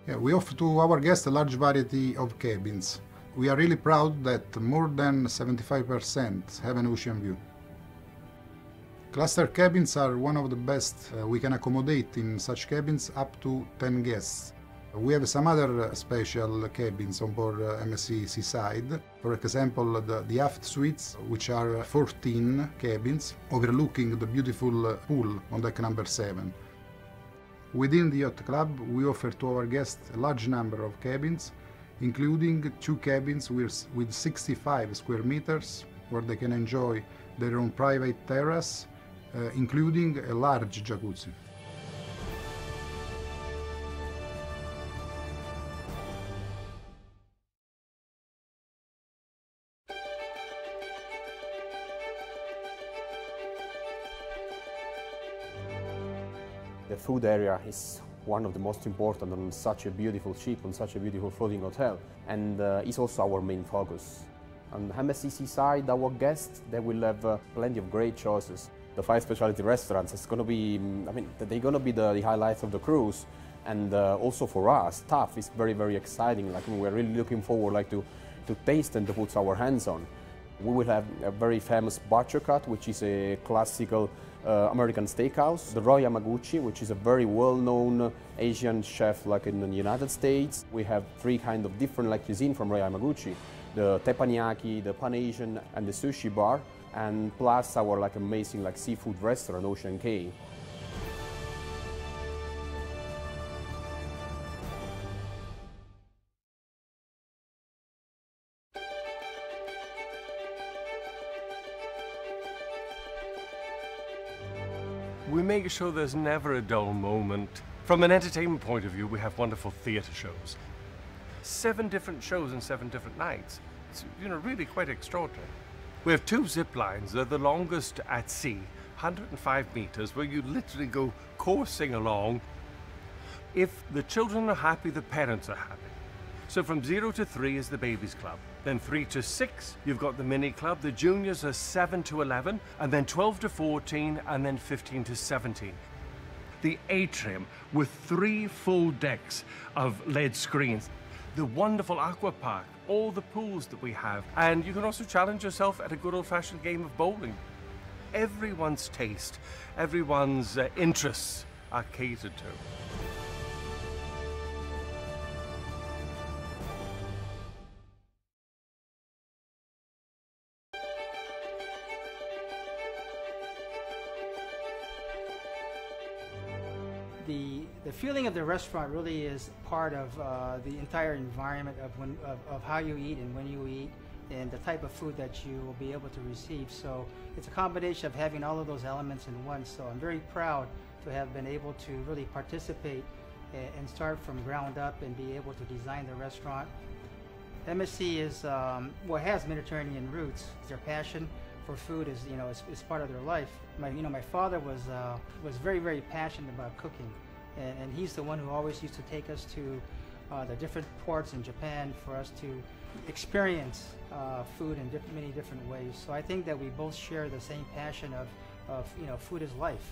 Yeah, we offer to our guests a large variety of cabins. We are really proud that more than 75% have an ocean view. Cluster cabins are one of the best. We can accommodate in such cabins up to 10 guests. We have some other special cabins on board MSC Seaside. For example, the aft suites, which are 14 cabins overlooking the beautiful pool on deck number 7. Within the yacht club, we offer to our guests a large number of cabins, including 2 cabins with 65 square meters, where they can enjoy their own private terrace, including a large jacuzzi. The food area is one of the most important on such a beautiful ship, on such a beautiful floating hotel, and is also our main focus. On MSC Seaside, our guests, they will have plenty of great choices. The 5 specialty restaurants, it's going to be, they're going to be the highlights of the cruise, and also for us, staff is very, very exciting. We're really looking forward to taste and to put our hands on. We will have a very famous butcher cut, which is a classical American steakhouse. The Roy Yamaguchi, which is a very well-known Asian chef in the United States. We have 3 kind of different cuisine from Roy Yamaguchi. The teppanyaki, the Pan-Asian, and the sushi bar. And plus our amazing seafood restaurant, Ocean Cay. We make sure there's never a dull moment. From an entertainment point of view, we have wonderful theatre shows. 7 different shows and 7 different nights. It's really quite extraordinary. We have 2 zip lines. They're the longest at sea, 105 meters, where you literally go coursing along. If the children are happy, the parents are happy. So from 0 to 3 is the babies club. Then 3 to 6, you've got the mini club. The juniors are 7 to 11, and then 12 to 14, and then 15 to 17. The atrium with 3 full decks of LED screens. The wonderful aqua park, all the pools that we have. And you can also challenge yourself at a good old-fashioned game of bowling. Everyone's taste, everyone's interests are catered to. The feeling of the restaurant really is part of the entire environment of how you eat and when you eat, and the type of food that you will be able to receive. So it's a combination of having all of those elements in one. So I'm very proud to have been able to really participate and start from ground up and be able to design the restaurant. MSC is has Mediterranean roots. Their passion for food is is part of their life. My father was very, very passionate about cooking, and he's the one who always used to take us to the different ports in Japan for us to experience food in many different ways. So I think that we both share the same passion of food is life.